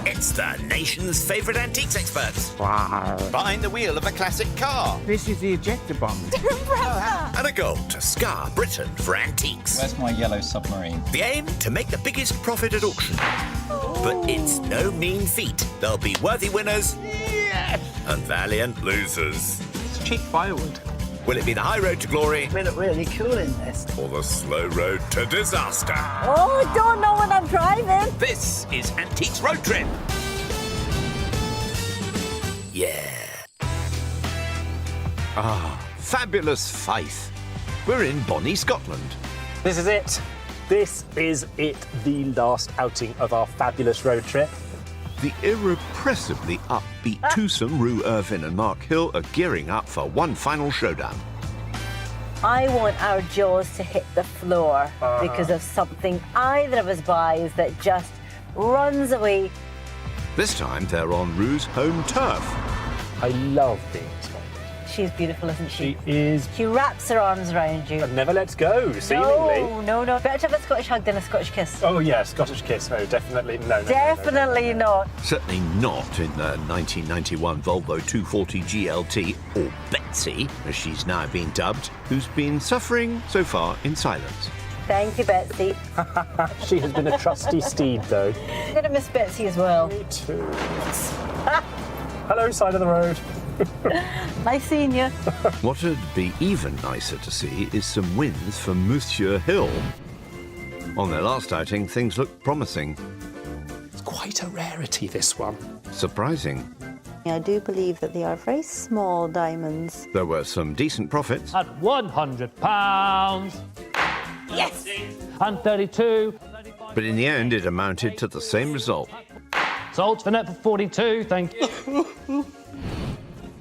It's the nation's favourite antiques experts. Wow. Behind the wheel of a classic car. This is the ejector button. And a goal to scar Britain for antiques. Where's my yellow submarine? The aim to make the biggest profit at auction. But it's no mean feat. There'll be worthy winners and valiant losers. It's cheap firewood. Will it be the high road to glory We look really cool in this. or the slow road to disaster? Oh, I don't know when I'm driving. This is Antiques Road Trip. Yeah. Fabulous Faith. We're in Bonnie, Scotland. This is it. This is it, the last outing of our fabulous road trip. The irrepressibly upbeat twosome Rue Irvine and Mark Hill are gearing up for one final showdown. I want our jaws to hit the floor because of something either of us buys that just runs away. This time they're on Rue's home turf. I love being in Scotland. She's beautiful, isn't she? She is. She wraps her arms around you. And never lets go, seemingly. No. Better to have a Scottish hug than a Scottish kiss. Oh, yeah, Scottish kiss. No, definitely. No. Definitely not. Certainly not in the 1991 Volvo 240 GLT, or Betsy, as she's now been dubbed, who's been suffering so far in silence. Thank you, Betsy. She has been a trusty steed, though. I'm going to miss Betsy as well. Me too. Hello, side of the road. Nice seeing you. What'd be even nicer to see is some wins for Monsieur Hill. On their last outing, things looked promising. It's quite a rarity, this one. Surprising. I do believe that they are very small diamonds. There were some decent profits. At £100. Yes! And 32. But in the end, it amounted to the same result. Sold for net for 42, thank you.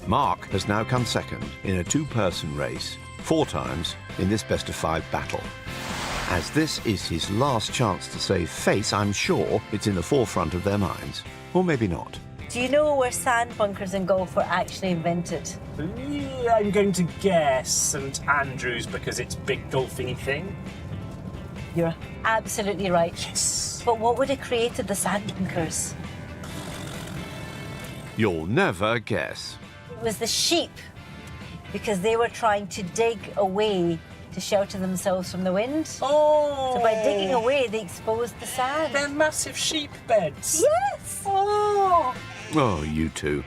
Mark has now come second in a two-person race, 4 times in this best-of-5 battle. As this is his last chance to save face, I'm sure it's in the forefront of their minds. Or maybe not. Do you know where sand bunkers in golf were actually invented? Yeah, I'm going to guess St Andrews because it's big golfing thing. You're absolutely right. Yes. But what would have created the sand bunkers? You'll never guess. It was the sheep, because they were trying to dig away to shelter themselves from the wind. Oh! So by digging away, they exposed the sand. They're massive sheep beds. Yes! Oh! Oh, you two.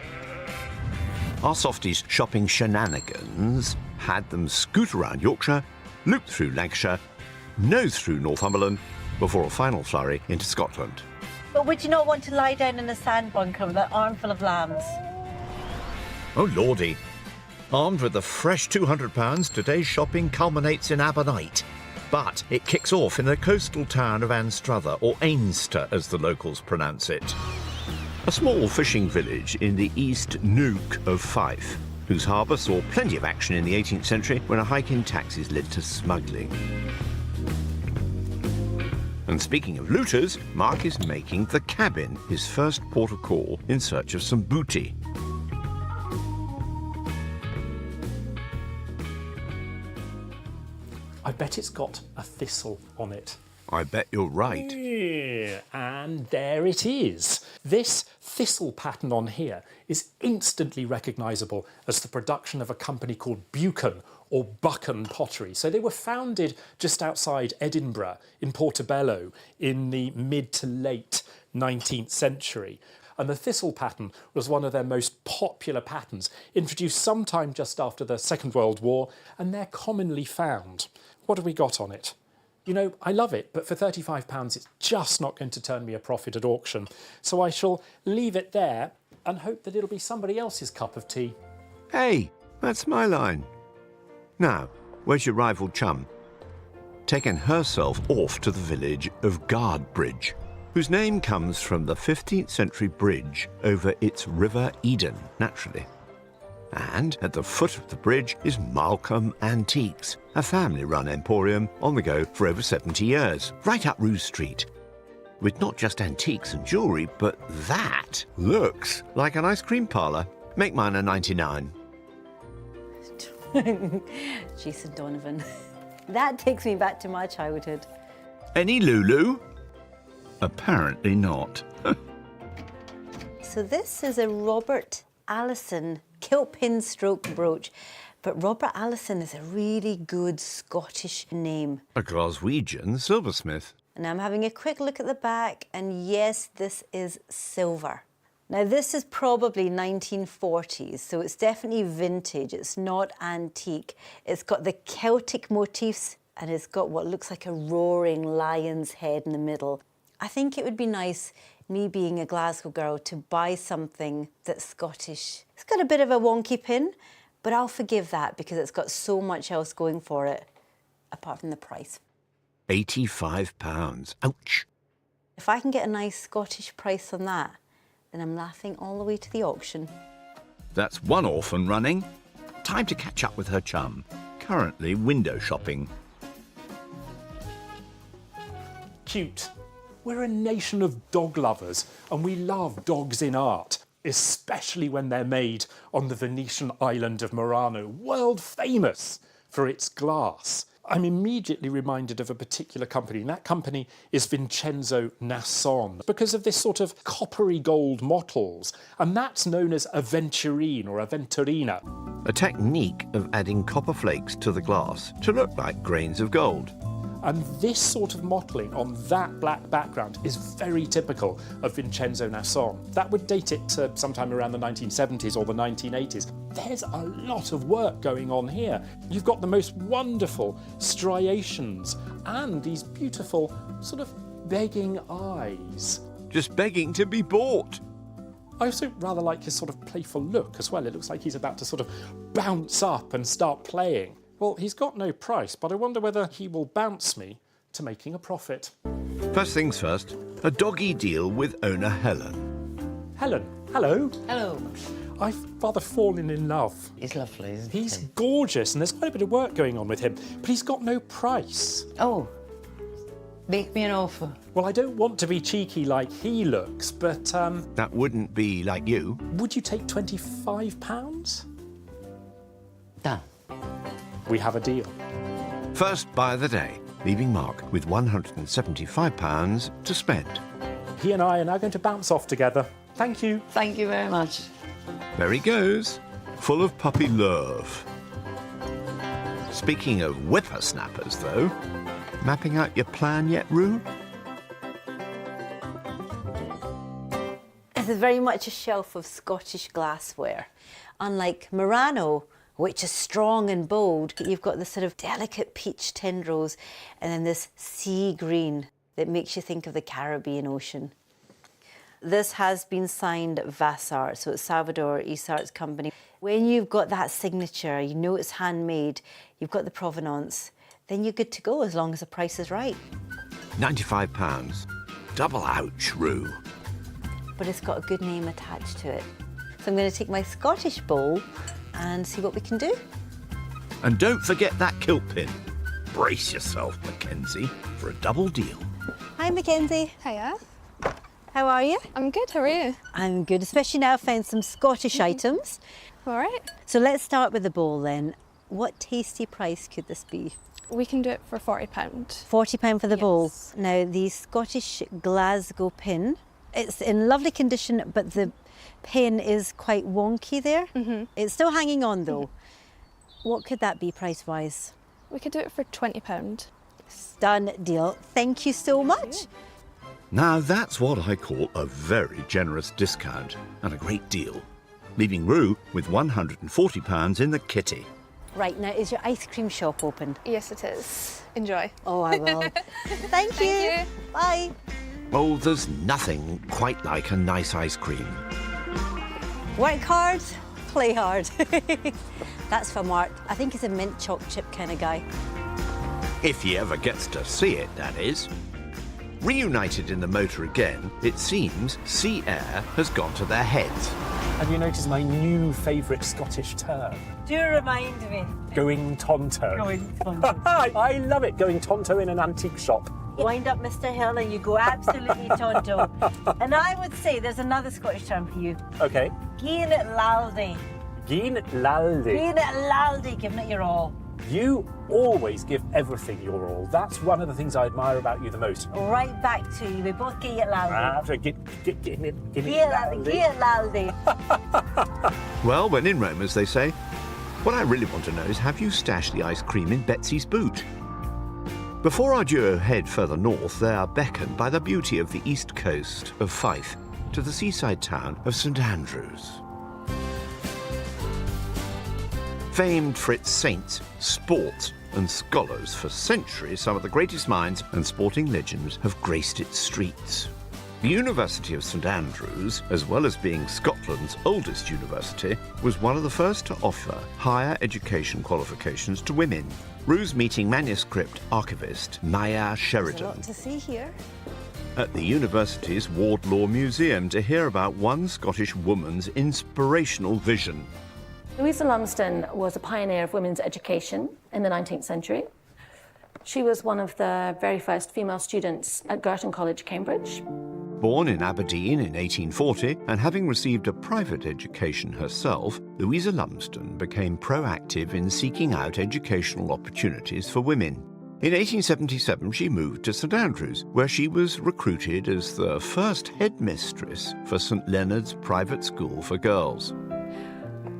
Our softies shopping shenanigans had them scoot around Yorkshire, loop through Lancashire, nose through Northumberland, before a final flurry into Scotland. But would you not want to lie down in a sand bunker with that armful of lambs? Oh, lordy. Armed with the fresh £200, today's shopping culminates in Abernite. But it kicks off in the coastal town of Anstruther, or Ainster as the locals pronounce it. A small fishing village in the East Neuk of Fife, whose harbour saw plenty of action in the 18th century when a hike in taxes led to smuggling. And speaking of looters, Mark is making the cabin his first port of call in search of some booty. I bet it's got a thistle on it. I bet you're right. Yeah, and there it is. This thistle pattern on here is instantly recognisable as the production of a company called Buchan or Buchan Pottery. So they were founded just outside Edinburgh in Portobello in the mid to late 19th century. And the thistle pattern was one of their most popular patterns, introduced sometime just after the Second World War, and they're commonly found. What have we got on it? You know, I love it, but for £35, it's just not going to turn me a profit at auction. So I shall leave it there and hope that it'll be somebody else's cup of tea. Hey, that's my line. Now, where's your rival chum? Taken herself off to the village of Guardbridge, whose name comes from the 15th century bridge over its River Eden, naturally. And at the foot of the bridge is Malcolm Antiques, a family-run emporium on the go for over 70 years, right up Rue Street. With not just antiques and jewellery, but that looks like an ice cream parlour. Make mine a 99. Jason Donovan. That takes me back to my childhood. Any Lulu? Apparently not. So this is a Robert Allison kilt pin stroke brooch. But Robert Allison is a really good Scottish name. A Glaswegian silversmith. And I'm having a quick look at the back, and yes, this is silver. Now this is probably 1940s, so it's definitely vintage. It's not antique. It's got the Celtic motifs, and it's got what looks like a roaring lion's head in the middle. I think it would be nice, me being a Glasgow girl, to buy something that's Scottish. It's got a bit of a wonky pin, but I'll forgive that because it's got so much else going for it, apart from the price. £85. Ouch. If I can get a nice Scottish price on that, then I'm laughing all the way to the auction. That's one orphan running. Time to catch up with her chum, currently window shopping. Cute. We're a nation of dog lovers, and we love dogs in art, especially when they're made on the Venetian island of Murano, world famous for its glass. I'm immediately reminded of a particular company, and that company is Vincenzo Nasson, because of this sort of coppery gold mottles, and that's known as a venturine or a venturina. A technique of adding copper flakes to the glass to look like grains of gold. And this sort of mottling on that black background is very typical of Vincenzo Nasson. That would date it to sometime around the 1970s or the 1980s. There's a lot of work going on here. You've got the most wonderful striations and these beautiful sort of begging eyes. Just begging to be bought. I also rather like his sort of playful look as well. It looks like he's about to sort of bounce up and start playing. Well, he's got no price, but I wonder whether he will bounce me to making a profit. First things first, a doggy deal with owner Helen. Helen, hello. Hello. I've rather fallen in love. He's lovely, isn't He's he? gorgeous, and there's quite a bit of work going on with him, but he's got no price. Oh, make me an offer. Well, I don't want to be cheeky like he looks, but That wouldn't be like you. would you take £25? Done. We have a deal. First buyer of the day, leaving Mark with £175 to spend. He and I are now going to bounce off together. Thank you. Thank you very much. There he goes, full of puppy love. Speaking of whippersnappers, though, mapping out your plan yet, Rue? This is very much a shelf of Scottish glassware. Unlike Murano, which is strong and bold, you've got this sort of delicate peach tendrils and then this sea green that makes you think of the Caribbean Ocean. This has been signed Vassart, so it's Salvador Isart's company. When you've got that signature, you know it's handmade, you've got the provenance, then you're good to go as long as the price is right. £95. Double ouch, Rue. But it's got a good name attached to it. So I'm going to take my Scottish bowl and see what we can do. And don't forget that kilt pin. Brace yourself, Mackenzie, for a double deal. Hi, Mackenzie. Hiya. How are you? I'm good, how are you? I'm good, especially now I've found some Scottish items. All right. So let's start with the bowl then. What tasty price could this be? We can do it for £40. £40 for the bowl. Yes. Now, the Scottish Glasgow pin, it's in lovely condition, but the pin is quite wonky there. It's still hanging on though. What could that be price-wise? We could do it for £20. Done deal. Thank you so much. Now that's what I call a very generous discount and a great deal, leaving Rue with £140 in the kitty. Right, now is your ice cream shop open? Yes, it is. Enjoy. Oh, I will. Thank you. Thank you. Bye. Oh, there's nothing quite like a nice ice cream. Work hard, play hard. That's from Mark. I think he's a mint choc chip kind of guy. If he ever gets to see it, that is. Reunited in the motor again, it seems sea air has gone to their heads. Have you noticed my new favourite Scottish term? Do remind me. Going tonto. Going tonto. I love it, going tonto in an antique shop. Wind up Mr. Hill and you go absolutely tonto. And I would say there's another Scottish term for you. Okay. Gien Laldy. Gien Laldy. Gien Laldy, giving it your all. You always give everything your all. That's one of the things I admire about you the most. Right back to you. We both get it, Laldy. I have to get it Laldy. Well, when in Rome, as they say, what I really want to know is, have you stashed the ice cream in Betsy's boot? Before our duo head further north, they are beckoned by the beauty of the east coast of Fife to the seaside town of St Andrews. Famed for its saints, sports and scholars, for centuries some of the greatest minds and sporting legends have graced its streets. The University of St Andrews, as well as being Scotland's oldest university, was one of the first to offer higher education qualifications to women. Rue's meeting manuscript archivist Maya There's a Sheridan lot to see here. at the university's Wardlaw Museum to hear about one Scottish woman's inspirational vision. Louisa Lumsden was a pioneer of women's education in the 19th century. She was one of the very first female students at Girton College, Cambridge. Born in Aberdeen in 1840 and having received a private education herself, Louisa Lumsden became proactive in seeking out educational opportunities for women. In 1877, she moved to St Andrews, where she was recruited as the first headmistress for St Leonard's private school for girls.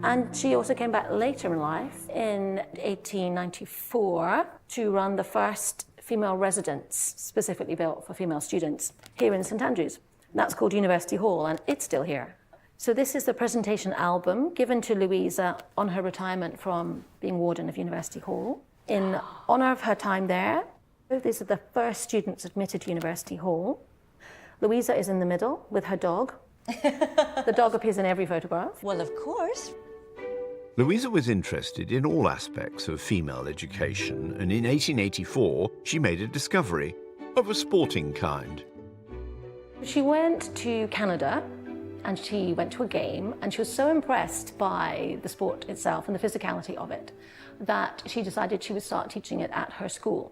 And she also came back later in life, in 1894, to run the first female residence specifically built for female students here in St Andrews. That's called University Hall, and it's still here. So this is the presentation album given to Louisa on her retirement from being warden of University Hall. In honour of her time there, these are the first students admitted to University Hall. Louisa is in the middle with her dog. The dog appears in every photograph. Well, of course. Louisa was interested in all aspects of female education, and in 1884 she made a discovery of a sporting kind. She went to Canada and she went to a game, and she was so impressed by the sport itself and the physicality of it that she decided she would start teaching it at her school.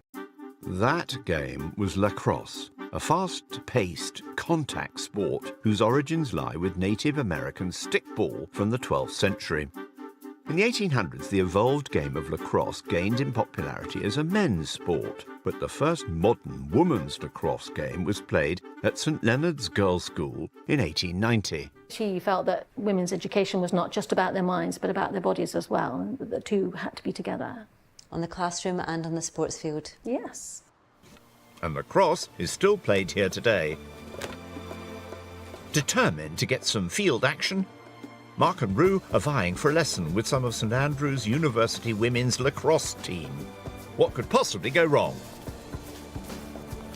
That game was lacrosse, a fast-paced contact sport whose origins lie with Native American stickball from the 12th century. In the 1800s, the evolved game of lacrosse gained in popularity as a men's sport, but the first modern women's lacrosse game was played at St Leonard's Girls' School in 1890. She felt that women's education was not just about their minds, but about their bodies as well, and that the two had to be together. On the classroom and on the sports field. Yes. And lacrosse is still played here today. Determined to get some field action, Mark and Rue are vying for a lesson with some of St Andrews University women's lacrosse team. What could possibly go wrong?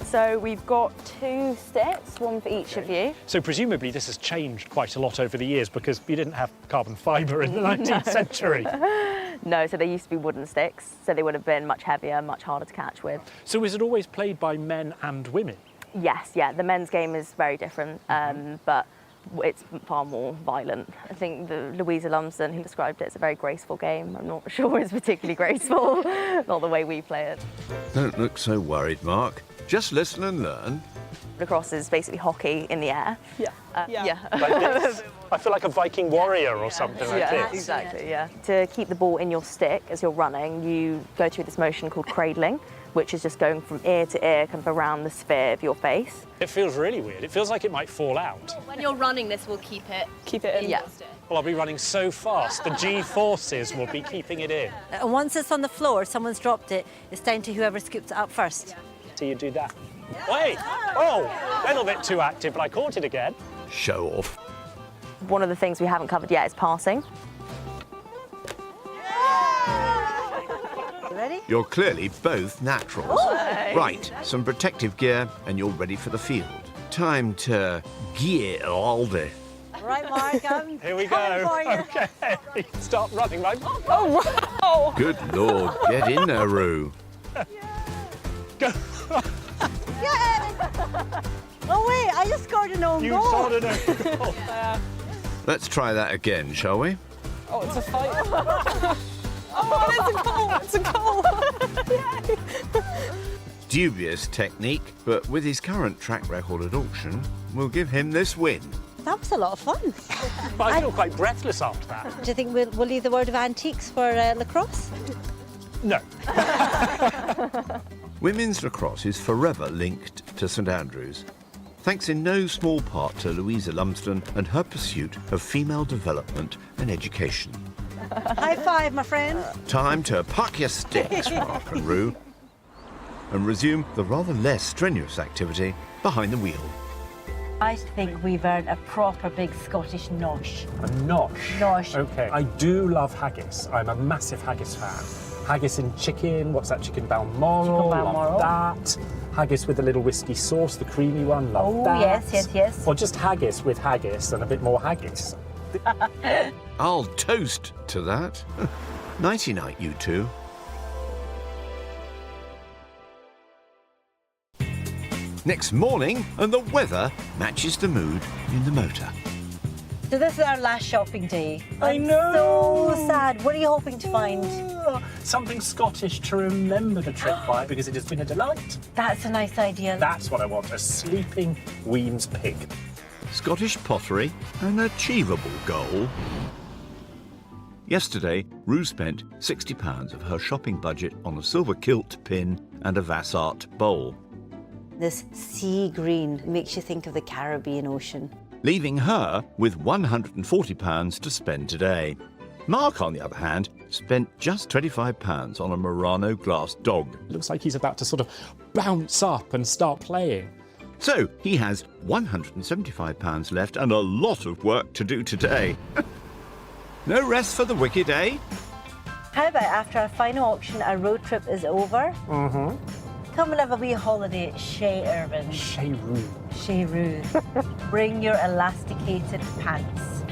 So we've got 2 sticks, one for each of you. So presumably this has changed quite a lot over the years, because we didn't have carbon fibre in the 19th century. No, so they used to be wooden sticks, so they would have been much heavier, much harder to catch with. So is it always played by men and women? Yes, yeah, the men's game is very different, but it's far more violent. I think the Louisa Lumsden, who described it as a very graceful game, I'm not sure it's particularly graceful, not the way we play it. Don't look so worried, Mark. Just listen and learn. Lacrosse is basically hockey in the air. Yeah. Like this? I feel like a Viking warrior or something like this. Exactly, yeah. To keep the ball in your stick as you're running, you go through this motion called cradling, which is just going from ear to ear, kind of around the sphere of your face. It feels really weird. It feels like it might fall out. When you're running, this will keep it in. Yeah. Well, I'll be running so fast, the G-forces will be keeping it in. And once it's on the floor, someone's dropped it, it's down to whoever scoops it up first. So you do that. Wait! Oh, a little bit too active, but I caught it again. Show off. One of the things we haven't covered yet is passing. Ready? You're clearly both naturals. Right, some protective gear and you're ready for the field. Time to get Laldy. Right, Mark, Here we go. Okay, start running, right? Oh, wow! Good Lord, get in there, Rue. Go. Oh wait, I just scored an own You goal. scored an own goal. Let's try that again, shall we? Oh, it's a fight. Oh, it's a goal! It's a goal! Dubious technique, but with his current track record at auction, we'll give him this win. That was a lot of fun. But I feel quite breathless after that. Do you think we'll leave the word of antiques for lacrosse? No. Women's lacrosse is forever linked to St Andrews, thanks in no small part to Louisa Lumsden and her pursuit of female development and education. High five, my friend. Time to puck your sticks, Mark and Roo, and resume the rather less strenuous activity behind the wheel. I think we've earned a proper big Scottish nosh. A nosh? Nosh. OK. I do love haggis. I'm a massive haggis fan. Haggis in chicken, what's that, chicken balmoral? Chicken balmoral. Love that. Haggis with a little whiskey sauce, the creamy one, love that. Oh, yes. Or just haggis with haggis and a bit more haggis. I'll toast to that. Nighty-night, you two. Next morning, and the weather matches the mood in the motor. So this is our last shopping day. I know. So sad. What are you hoping to find? Something Scottish to remember the trip by, because it has been a delight. That's a nice idea. That's what I want, a sleeping Weems pig. Scottish pottery, an achievable goal. Yesterday, Roo spent £60 of her shopping budget on a silver kilt pin and a Vassart bowl, This sea green makes you think of the Caribbean Ocean. leaving her with £140 to spend today. Mark, on the other hand, spent just £25 on a Murano glass dog. Looks like he's about to sort of bounce up and start playing. So he has £175 left and a lot of work to do today. No rest for the wicked, eh? How about after our final auction, our road trip is over? Mm-hmm. Come and have a wee holiday at Shea Irvine. Shea Roo. Shea Roo. Bring your elasticated pants.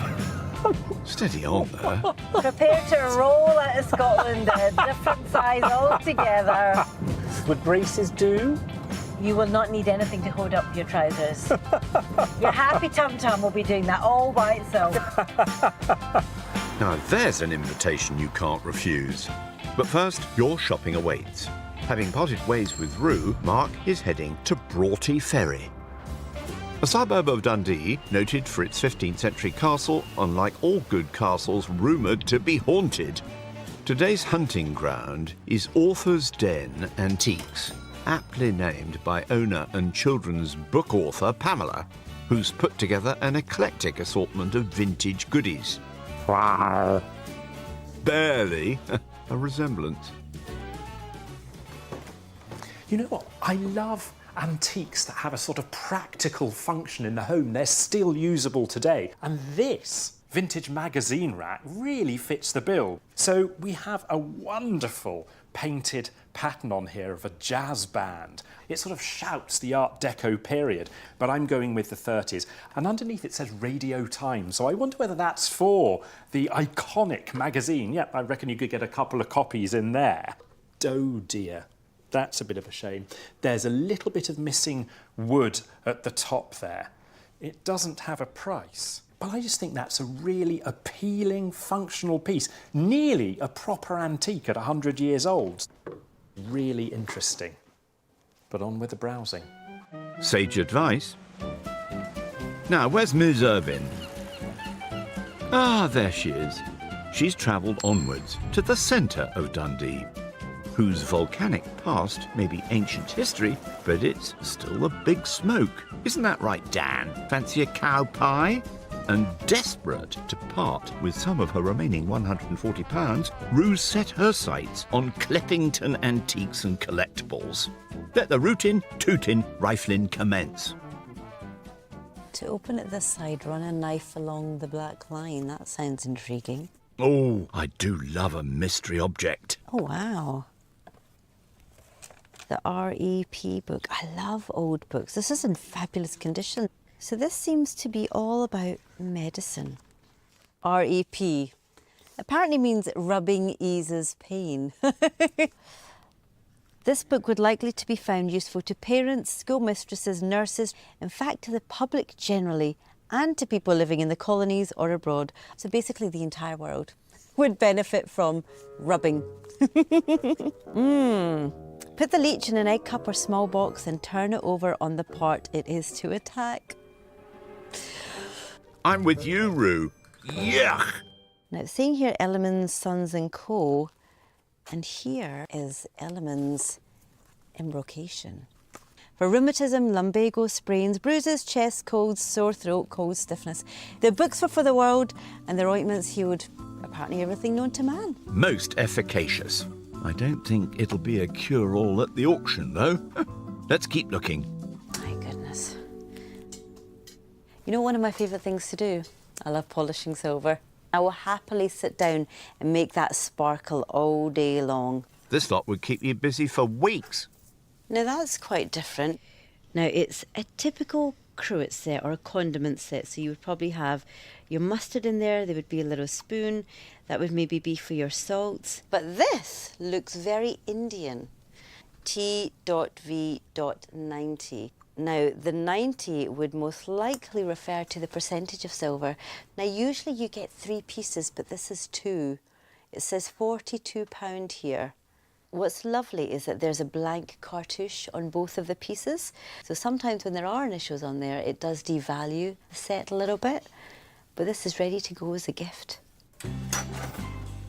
Steady on there. Prepare to roll out of Scotland a different size altogether. Would braces do? You will not need anything to hold up your trousers. Your happy tum-tum will be doing that all by itself. Now there's an invitation you can't refuse. But first, your shopping awaits. Having parted ways with Roo, Mark is heading to Broughty Ferry. A suburb of Dundee, noted for its 15th century castle, unlike all good castles, rumoured to be haunted. Today's hunting ground is Author's Den Antiques, aptly named by owner and children's book author Pamela, who's put together an eclectic assortment of vintage goodies. Barely a resemblance. You know what? I love antiques that have a sort of practical function in the home. They're still usable today. And this vintage magazine rack really fits the bill. So we have a wonderful painted pattern on here of a jazz band. It sort of shouts the Art Deco period, but I'm going with the 30s. And underneath it says Radio Times, so I wonder whether that's for the iconic magazine. Yep, I reckon you could get a couple of copies in there. Oh dear, that's a bit of a shame. There's a little bit of missing wood at the top there. It doesn't have a price. But I just think that's a really appealing, functional piece. Nearly a proper antique at 100 years old. Really interesting. But on with the browsing. Sage advice. Now, where's Ms. Irvine? Ah, there she is. She's travelled onwards to the centre of Dundee, whose volcanic past may be ancient history, but it's still a big smoke. Isn't that right, Dan? Fancy a cow pie? And desperate to part with some of her remaining £140, Roo set her sights on Clippington Antiques and Collectibles. Let the rootin', tootin', rifling commence. To open it this side, run a knife along the black line. That sounds intriguing. Oh, I do love a mystery object. Oh, wow. The REP book. I love old books. This is in fabulous condition. So this seems to be all about medicine. REP apparently means rubbing eases pain. This book would likely to be found useful to parents, schoolmistresses, nurses, in fact to the public generally, and to people living in the colonies or abroad. So basically the entire world would benefit from rubbing. Put the leech in an egg cup or small box and turn it over on the part it is to attack. I'm with you, Roo. Yuck! Now, seeing here Elliman's, Sons and Co., And here is Elliman's embrocation. For rheumatism, lumbago, sprains, bruises, chest colds, sore throat, cold stiffness. Their books were for the world, and their ointments healed apparently everything known to man. Most efficacious. I don't think it'll be a cure-all at the auction, though. Let's keep looking. My goodness. You know, one of my favourite things to do? I love polishing silver. I will happily sit down and make that sparkle all day long. This lot would keep you busy for weeks. Now that's quite different. Now it's a typical cruet set or a condiment set. So you would probably have your mustard in there. There would be a little spoon. That would maybe be for your salts. But this looks very Indian. T.V.90. Now the 90 would most likely refer to the percentage of silver. Now usually you get 3 pieces, but this is 2. It says £42 here. What's lovely is that there's a blank cartouche on both of the pieces. So sometimes when there are initials on there, it does devalue the set a little bit. But this is ready to go as a gift.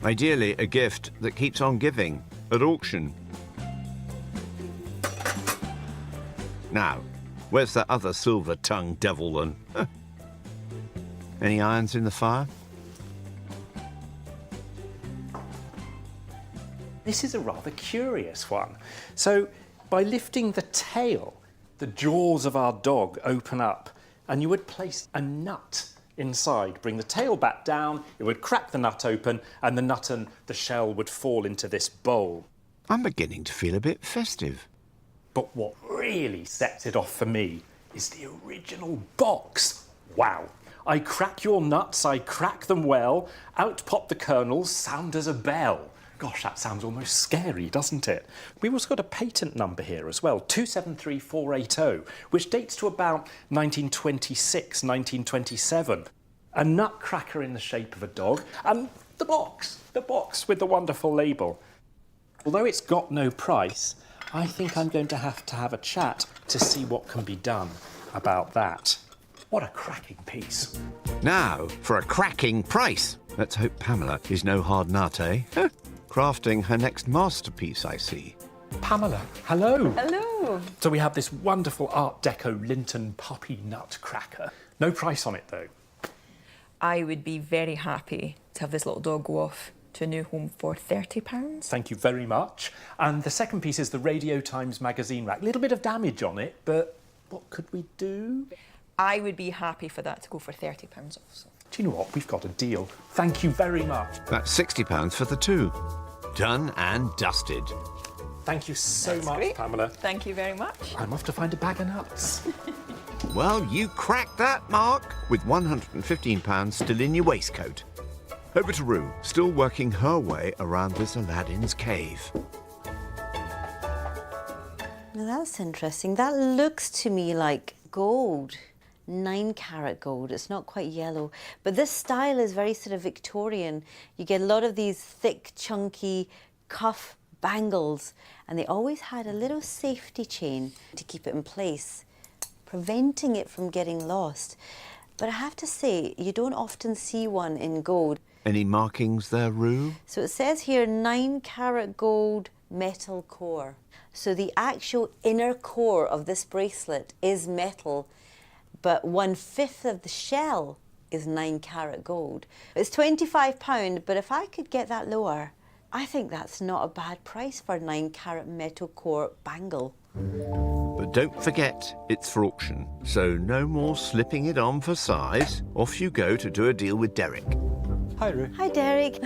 Ideally, a gift that keeps on giving at auction. Now, where's that other silver-tongued devil then? Any irons in the fire? This is a rather curious one. So, by lifting the tail, the jaws of our dog open up, and you would place a nut inside. Bring the tail back down, it would crack the nut open, and the nut and the shell would fall into this bowl. I'm beginning to feel a bit festive. But what really sets it off for me is the original box. Wow. I crack your nuts, I crack them well, out pop the kernels, sound as a bell. Gosh, that sounds almost scary, doesn't it? We've also got a patent number here as well, 273480, which dates to about 1926, 1927. A nutcracker in the shape of a dog, and the box with the wonderful label. Although it's got no price, I think I'm going to have a chat to see what can be done about that. What a cracking piece. Now, for a cracking price. Let's hope Pamela is no hard nut, eh? Crafting her next masterpiece, I see. Pamela, hello. Hello. So we have this wonderful Art Deco Linton puppy nutcracker. No price on it, though. I would be very happy to have this little dog go off to a new home for £30. Thank you very much. And the second piece is the Radio Times magazine rack. A little bit of damage on it, but what could we do? I would be happy for that to go for £30 also. Do you know what? We've got a deal. Thank you very much. That's £60 for the 2. Done and dusted. Thank you so much, great. Pamela. Thank you very much. I'm off to find a bag of nuts. Well, you cracked that, Mark, with £115 still in your waistcoat. Over to Rue, still working her way around this Aladdin's cave. Now that's interesting. That looks to me like gold. 9-carat gold. It's not quite yellow. But this style is very sort of Victorian. You get a lot of these thick, chunky cuff bangles, and they always had a little safety chain to keep it in place, preventing it from getting lost. But I have to say, you don't often see one in gold. Any markings there, Rue? So it says here 9-carat gold metal core. So the actual inner core of this bracelet is metal, but 1/5 of the shell is 9-carat gold. It's £25, but if I could get that lower, I think that's not a bad price for a 9-carat metal core bangle. But don't forget, it's for auction, so no more slipping it on for size. Off you go to do a deal with Derek. Hi, Rue. Hi, Derek.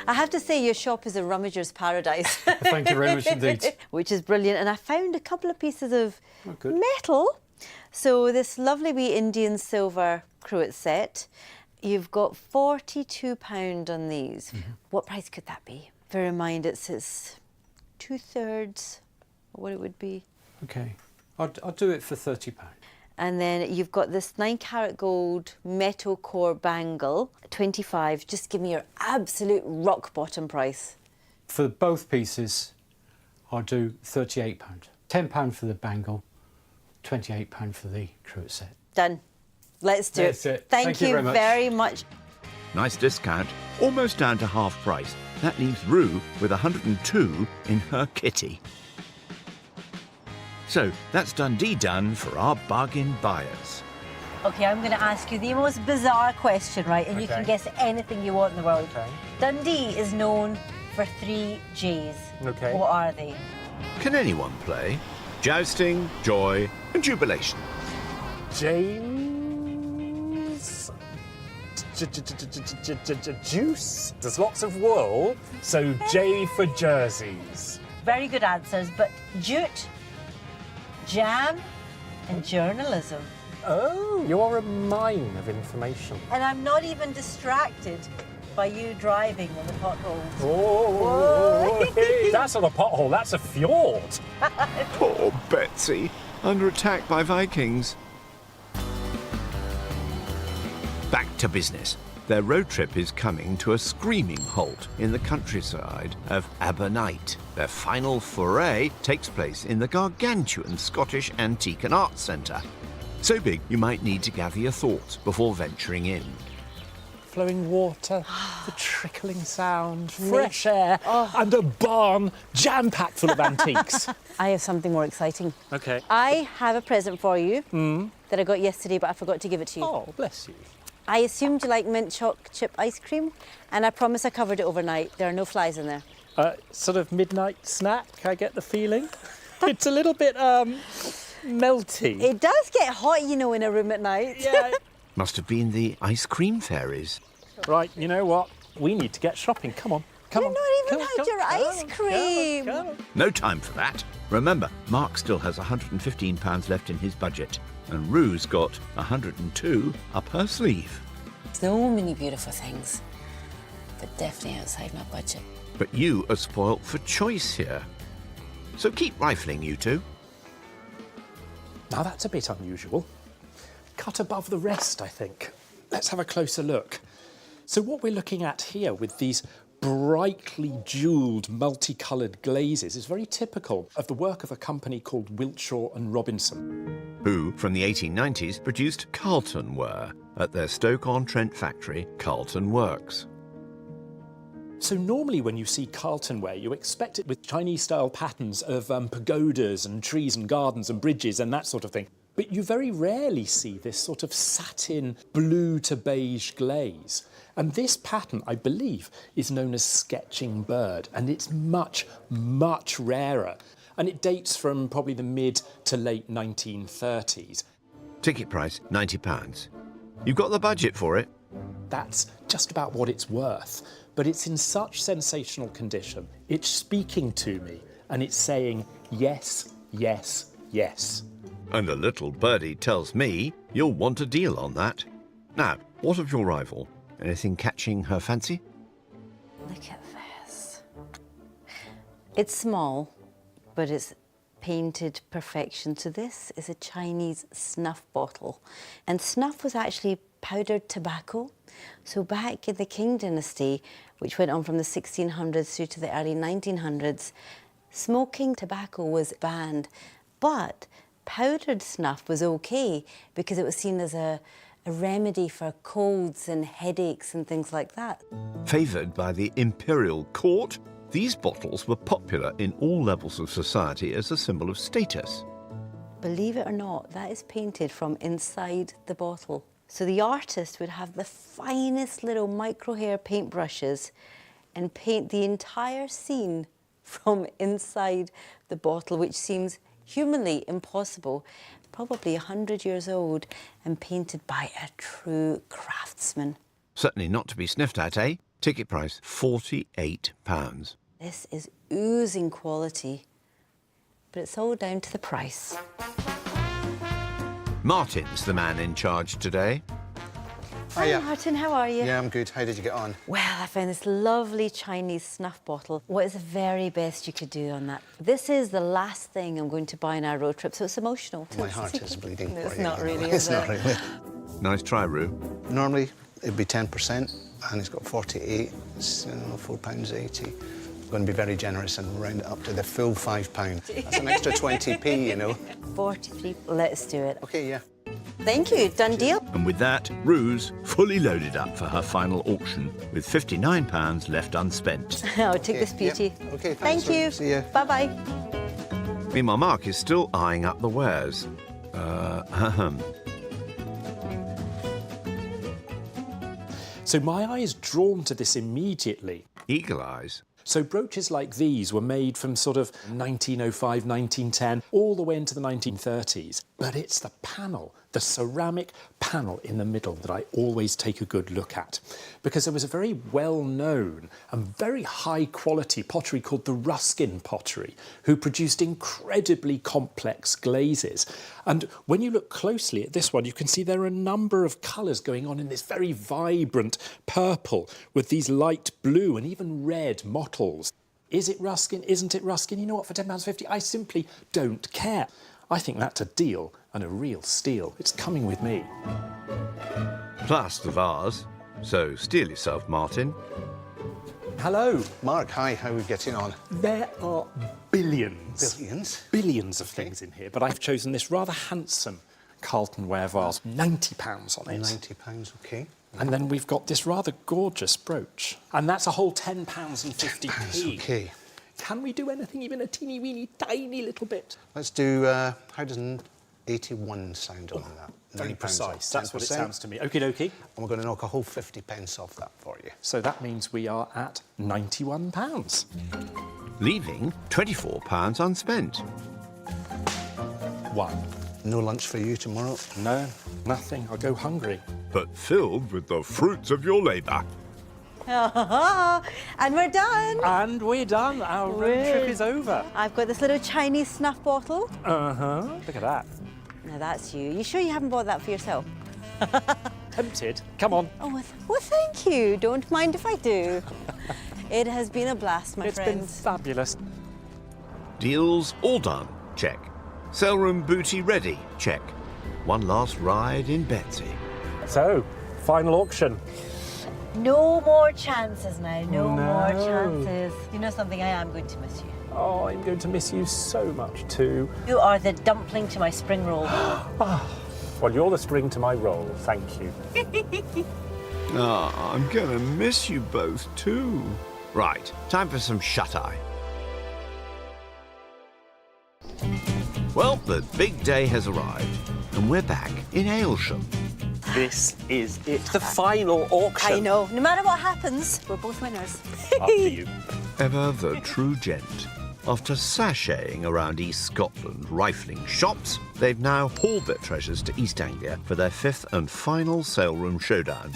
I have to say your shop is a rummager's paradise. Thank you very much indeed. Which is brilliant. And I found a couple of pieces of metal. So this lovely wee Indian silver cruet set. You've got £42 on these. What price could that be? Bear in mind it's 2/3 what it would be. Okay, I'll do it for £30. And then you've got this 9-carat gold metal core bangle, 25. Just give me your absolute rock bottom price. For both pieces, I'll do £38. £10 for the bangle, £28 for the cruet set. Done. Let's do That's it. Thank you very much. very much. Nice discount, almost down to half price. That leaves Rue with 102 in her kitty. So that's Dundee done for our bargain buyers. Okay, I'm going to ask you the most bizarre question, right? And you can guess anything you want in the world. Okay. Dundee is known for 3 J's. Okay. What are they? Can anyone play? Jousting, joy, and jubilation. James... Juice. There's lots of wool, so J for jerseys. Very good answers, but jute, jam, and journalism. Oh, you're a mine of information. And I'm not even distracted by you driving in the potholes. Oh, hey, that's not a pothole, that's a fjord. Poor Betsy, under attack by Vikings. Back to business. Their road trip is coming to a screaming halt in the countryside of Abernight. Their final foray takes place in the gargantuan Scottish Antique and Arts Centre. So big you might need to gather your thoughts before venturing in. Flowing water, the trickling sound, fresh air, and a barn jam-packed full of antiques. I have something more exciting. Okay. I have a present for you that I got yesterday, but I forgot to give it to you. Oh, bless you. I assumed you like mint choc chip ice cream, and I promise I covered it overnight. There are no flies in there. Sort of midnight snack, I get the feeling. It's a little bit, melty. It does get hot, you know, in a room at night. Yeah. Must have been the ice cream fairies. Right, you know what? We need to get shopping. Come on, come on. We've not even had your ice cream. No time for that. Remember, Mark still has £115 left in his budget, and Rue's got 102 up her sleeve. So many beautiful things, but definitely outside my budget. But you are spoilt for choice here. So keep rifling, you two. Now that's a bit unusual. Cut above the rest, I think. Let's have a closer look. So what we're looking at here with these brightly jewelled, multicoloured glazes is very typical of the work of a company called Wiltshire and Robinson, who, from the 1890s, produced Carlton ware at their Stoke-on-Trent factory, Carlton Works. So normally when you see Carlton ware, you expect it with Chinese-style patterns of pagodas and trees and gardens and bridges and that sort of thing. But you very rarely see this sort of satin blue to beige glaze. And this pattern, I believe, is known as sketching bird, and it's much, much rarer. And it dates from probably the mid to late 1930s. Ticket price, £90. You've got the budget for it? That's just about what it's worth. But it's in such sensational condition. It's speaking to me, and it's saying yes, yes, yes. And a little birdie tells me you'll want a deal on that. Now, what of your rival? Anything catching her fancy? Look at this. It's small, but it's painted perfection. So this is a Chinese snuff bottle. And snuff was actually powdered tobacco. So back in the Qing dynasty, which went on from the 1600s through to the early 1900s, smoking tobacco was banned. But powdered snuff was okay because it was seen as a remedy for colds and headaches and things like that. Favoured by the imperial court, these bottles were popular in all levels of society as a symbol of status. Believe it or not, that is painted from inside the bottle. So the artist would have the finest little micro hair paintbrushes and paint the entire scene from inside the bottle, which seems humanly impossible. Probably 100 years old and painted by a true craftsman. Certainly not to be sniffed at, eh? Ticket price, £48. This is oozing quality, but it's all down to the price. Martin's the man in charge today. Hi, Martin, how are you? Yeah, I'm good. How did you get on? Well, I found this lovely Chinese snuff bottle. What is the very best you could do on that? This is the last thing I'm going to buy on our road trip, so it's emotional. My heart is bleeding. No, it's for you, not you know. really, It's is not it? really. Nice try, Rue. Normally, it'd be 10%, and it's got 48. It's, £4.80. I'm going to be very generous and round it up to the full £5. That's an extra 20p, you know. 43. Let's do it. OK, yeah. Thank you, done deal. And with that, Rue's fully loaded up for her final auction, with £59 left unspent. I'll take this beauty. Yep. Okay, Thank thanks. you. See you. Bye-bye. Meanwhile, Mark is still eyeing up the wares. Ahem. So my eye is drawn to this immediately. Eagle eyes. So brooches like these were made from sort of 1905, 1910, all the way into the 1930s. But it's the panel, the ceramic panel in the middle that I always take a good look at. Because there was a very well-known and very high-quality pottery called the Ruskin pottery, who produced incredibly complex glazes. And when you look closely at this one, you can see there are a number of colours going on in this very vibrant purple with these light blue and even red mottles. Is it Ruskin? Isn't it Ruskin? You know what, for £10.50, I simply don't care. I think that's a deal and a real steal. It's coming with me. Plus the vase. So steel yourself, Martin. Hello. Mark, hi, how are we getting on? There are billions. Billions? Billions of things in here, but I've chosen this rather handsome Carlton ware vase. £90 on it. £90, OK. And then we've got this rather gorgeous brooch. And that's a whole £10.50p. OK. Can we do anything, even a teeny weeny tiny little bit? Let's do, how does an 81 sound on that? Very £9 precise. off, That's what it 10%. sounds to me. Okie dokie. And we're going to knock a whole 50p off that for you. So that means we are at £91. Leaving £24 unspent. One. No lunch for you tomorrow? No, nothing. I'll go hungry. But filled with the fruits of your labour. And we're done. And we're done. Our road trip is over. I've got this little Chinese snuff bottle. Uh-huh. Look at that. Now that's you. You sure you haven't bought that for yourself? Tempted. Come on. Oh, well, thank you. Don't mind if I do. It has been a blast, my It's friends. been fabulous. Deals all done. Check. Sale room booty ready. Check. One last ride in Betsy. So, final auction. No more chances now. No more chances. You know something? I am going to miss you. Oh, I'm going to miss you so much too. You are the dumpling to my spring roll. Well, you're the spring to my roll. Thank you. I'm gonna miss you both too. Right, time for some shut-eye. Well, the big day has arrived, and we're back in Aylsham. This is it, the final auction. I know. No matter what happens, we're both winners. Up to you. Ever the true gent. After sashaying around East Scotland, rifling shops, they've now hauled their treasures to East Anglia for their fifth and final sale room showdown.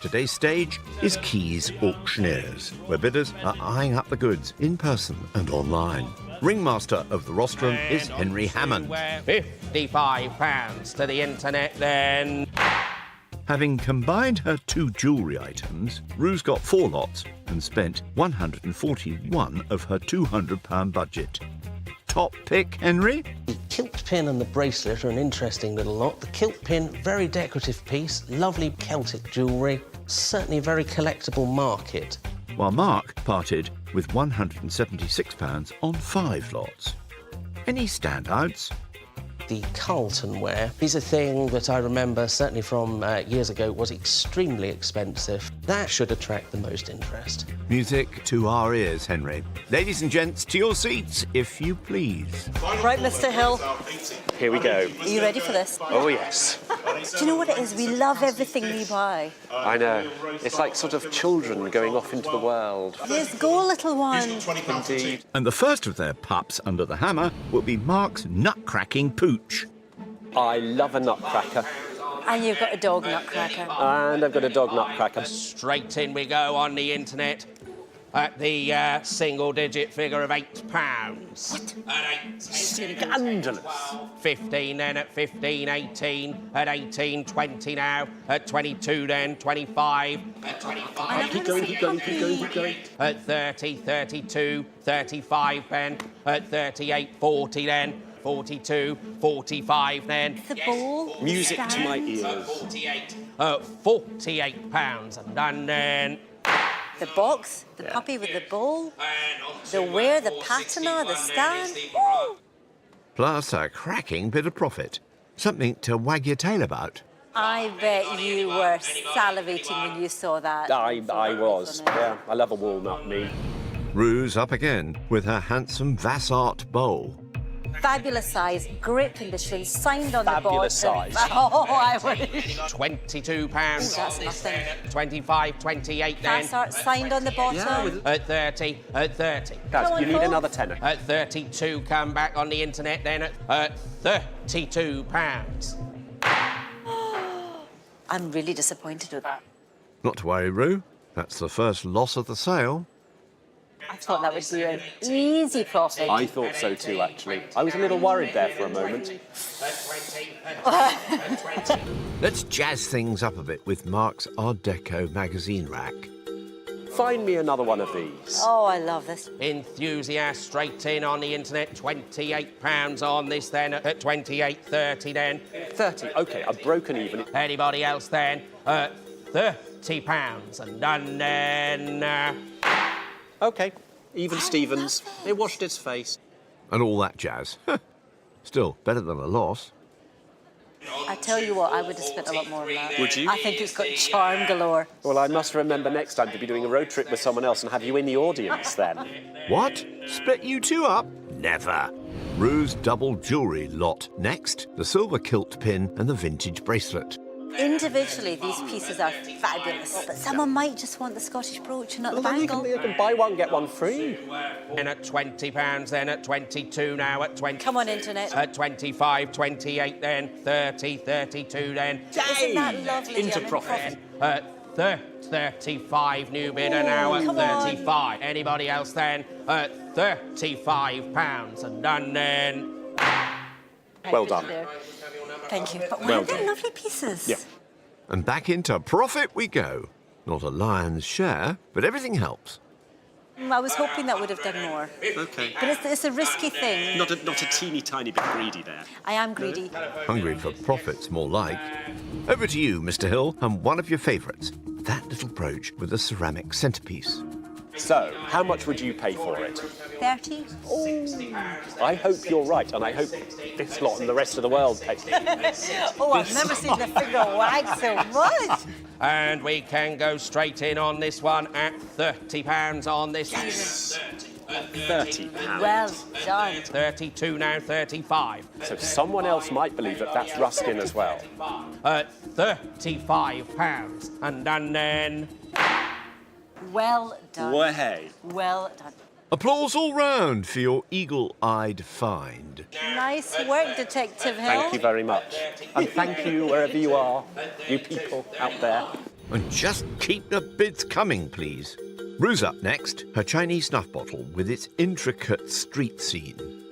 Today's stage is Keys Auctioneers, where bidders are eyeing up the goods in person and online. Ringmaster of the rostrum is Henry Hammond. £55 to the internet then. Having combined her two jewellery items, Rue's got 4 lots and spent 141 of her £200 budget. Top pick, Henry? The kilt pin and the bracelet are an interesting little lot. The kilt pin, very decorative piece, lovely Celtic jewellery, certainly a very collectible market. While Mark parted with £176 on 5 lots. Any standouts? The Carlton ware is a thing that I remember, certainly from years ago, was extremely expensive. That should attract the most interest. Music to our ears, Henry. Ladies and gents, to your seats, if you please. Right, Mr. Hill. Here we go. Are you ready for this? Oh, yes. Do you know what it is? We love everything we buy. I know. It's like sort of children going off into the world. Yes, go, little one. Indeed. And the first of their pups under the hammer will be Mark's nut-cracking pooch. I love a nutcracker. And you've got a dog nutcracker. And I've got a dog nutcracker. Straight in we go on the internet at the single-digit figure of £8. What? At Scandalous. 15 then at 15, 18, at 18, 20 now, at 22 then, 25, at 25. Keep going, keep going, keep going, keep going. At 30, 32, 35 then, at 38, 40 then, 42, 45 then. The ball. Music to my ears. 48, £48 and done then. The box, the puppy with the ball, the wear, the patina, the stand. Woo! Plus a cracking bit of profit. Something to wag your tail about. I bet you were salivating when you saw that. I was. Yeah, I love a walnut, me. Rue's up again with her handsome Vassart bowl. Fabulous size, great condition, signed on Fabulous the bottom. size. Oh, I wish. £22. Ooh, that's nothing. 25, 28 then. Vassart signed on the bottom. At 30, at 30. Guys, you need another tenner. At 32, come back on the internet then at £32. I'm really disappointed with that. Not to worry, Rue. That's the first loss of the sale. I thought that would be an easy profit. I thought so too, actually. I was a little worried there for a moment. Let's jazz things up a bit with Mark's Art Deco magazine rack. Find me another one of these. Oh, I love this. Enthusiast straight in on the internet, £28 on this then at 28.30 then. 30, OK, I've broken even. Anybody else then at £30 and then... OK, even Stevens. It washed its face. And all that jazz. Still, better than a loss. I tell you what, I would have spent a lot more on that. Would you? I think it's got charm galore. Well, I must remember next time to be doing a road trip with someone else and have you in the audience then. What? Split you two up? Never. Rue's double jewellery lot. Next, the silver kilt pin and the vintage bracelet. Individually, these pieces are fabulous, but someone might just want the Scottish brooch and not the Well, you bangle. can buy one, get one free. And at £20 then at 22 now at 20. Come on, internet. At 25, 28 then, 30, 32 then. Isn't that lovely? Into I'm in profit. At 35 new bidder now at come on. 35. Anybody else then at £35 and then... Well done. Thank you. But Well wow, they're done. lovely pieces. Yeah. And back into profit we go. Not a lion's share, but everything helps. I was hoping that would have done more. OK. But it's a risky thing. Not a teeny tiny bit greedy there. I am greedy. Hungry for profits, more like. Over to you, Mr. Hill, and one of your favourites. That little brooch with the ceramic centrepiece. So, how much would you pay for it? 30? I hope you're right, and I hope this lot and the rest of the world pay. Oh, I've never seen the figure wag so much. And we can go straight in on this one at £30 on this. £30. Well done. 32 now, 35. So someone else might believe that that's Ruskin as well. At £35 and then... Well done. Way. Well done. Applause all round for your eagle-eyed find. Nice work, Detective Hill. Thank you very much. And thank you wherever you are, you people out there. And just keep the bids coming, please. Rue's up next, her Chinese snuff bottle with its intricate street scene.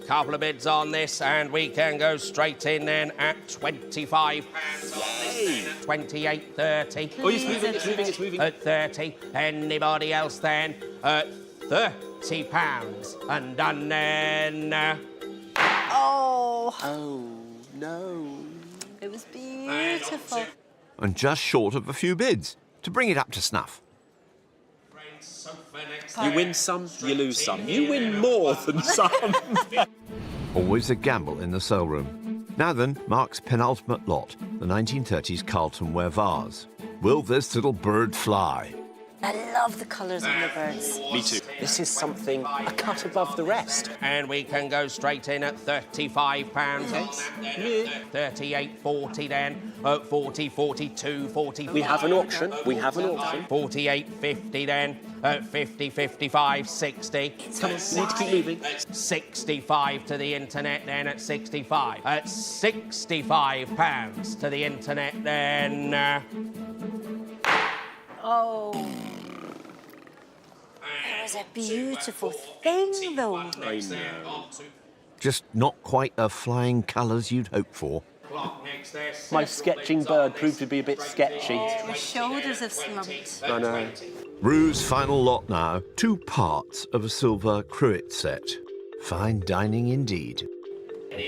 Couple of bids on this, and we can go straight in then at £25. 28, 30. Oh, it's moving. At 30. Anybody else then? At £30 and then... Oh, no. it was beautiful. And just short of a few bids to bring it up to snuff. You win some, you lose some. You win more than some. Always a gamble in the sale room. Now then, Mark's penultimate lot, the 1930s Carlton ware vase. Will this little bird fly? I love the colours on the birds. Me too. This is something a cut above the rest. And we can go straight in at £35. 38, 40 then. At 40, 42, 40. We have an auction. 48, 50 then. At 50, 55, 60. Come on, we need to keep moving. 65 to the internet then at 65. At £65 to the internet then. Oh. It was a beautiful thing, though. I know. Just not quite the flying colours you'd hope for. My sketching bird proved to be a bit sketchy. My shoulders have slumped. I know. Rue's final lot now, 2 parts of a silver cruet set. Fine dining indeed.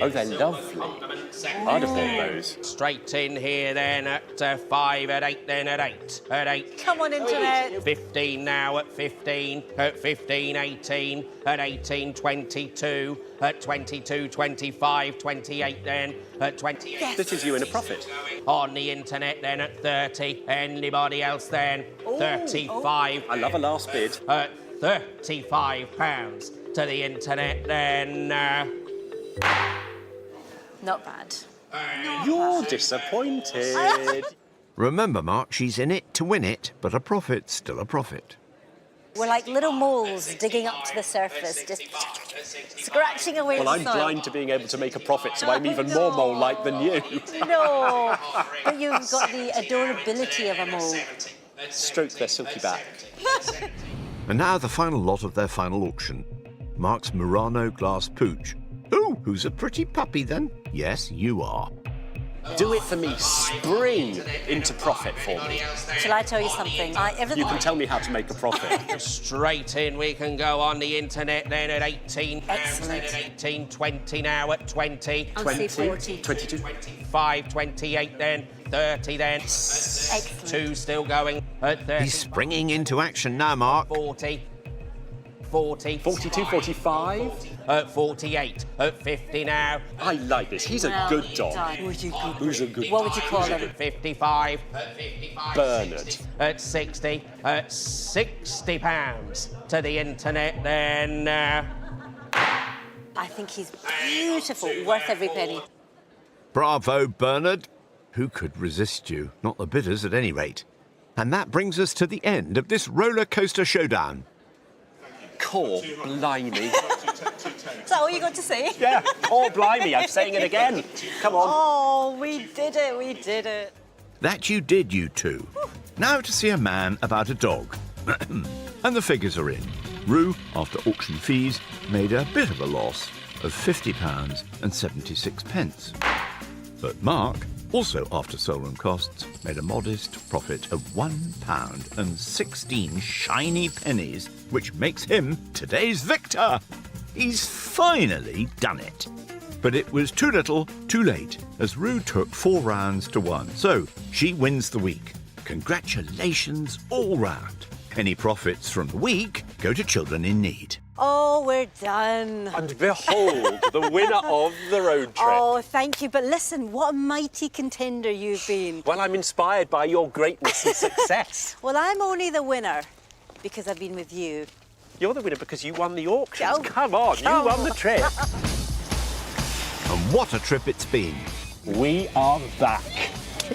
Oh, they're lovely. I'd have bought those. Straight in here then at 5, at 8 then at 8, at 8. Come on, internet. 15 now at 15, at 15, 18, at 18, 22, at 22, 25, 28 then, at 28. Yes. This is you in a profit. On the internet then at 30. Anybody else then? 35. I love a last bid. At £35 to the internet then. Not bad. You're disappointed. Remember, Mark, she's in it to win it, but a profit's still a profit. We're like little moles digging up to the surface, just scratching away Well, the I'm soil. blind to being able to make a profit, so I'm even more mole-like than you. No, but you've got the adorability of a mole. Stroke their silky back. And now the final lot of their final auction. Mark's Murano glass pooch. Ooh, who's a pretty puppy then? Yes, you are. Do it for me. Spring into profit for me. Shall I tell you something? You can tell me how to make a profit. Straight in, we can go on the internet then at 18. Excellent. At 18, 20 now at 20. I'll say 40. 22. 25, 28 then, 30 then. Excellent. 2 still going at 30. He's springing into action now, Mark. 40. 40. 42, 45. At 48. At 50 now. I like this. He's a good dog. Who's a good What would you call him? 55. Bernard. At 60. At £60 to the internet then. I think he's beautiful, worth every penny. Bravo, Bernard. Who could resist you? Not the bidders, at any rate. And that brings us to the end of this roller coaster showdown. Core blimey. Is that all you got to say? Yeah, core blimey. I'm saying it again. Come on. Oh, we did it, we did it. That you did, you two. Now to see a man about a dog. And the figures are in. Rue, after auction fees, made a bit of a loss of £50.76. But Mark, also after stolen costs, made a modest profit of £1.16 shiny pennies, which makes him today's victor. He's finally done it. But it was too little, too late, as Rue took 4 rounds to 1. So she wins the week. Congratulations all round. Any profits from the week go to children in need. Oh, we're done. And behold, the winner of the road trip. Oh, thank you. But listen, what a mighty contender you've been. Well, I'm inspired by your greatness and success. Well, I'm only the winner because I've been with you. You're the winner because you won the auctions. Oh. Come on, you won the trip. And what a trip it's been. We are back.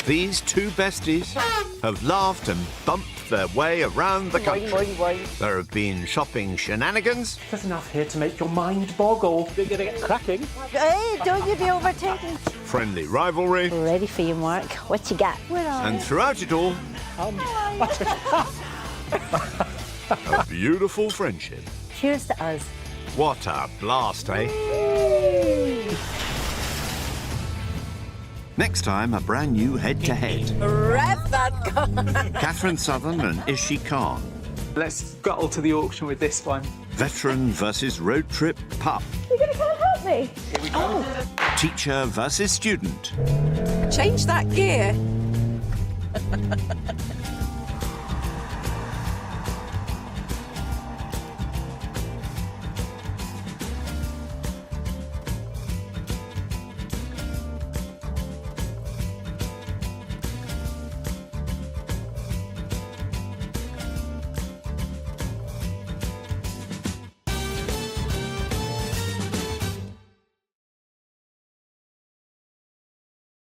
These two besties have laughed and bumped their way around the country. There have been shopping shenanigans. There's enough here to make your mind boggle. You're going to get cracking. Hey, don't you be overtaken. Friendly rivalry. Ready for you, Mark. What you got? And throughout it all, a beautiful friendship. Cheers to us. What a blast, eh? Next time, a brand new head-to-head. Rev that car. Catherine Southern and Ishi Khan. Let's scuttle to the auction with this one. Veteran versus road trip pup. You're going to come and help me? Here we go. Teacher versus student. Change that gear.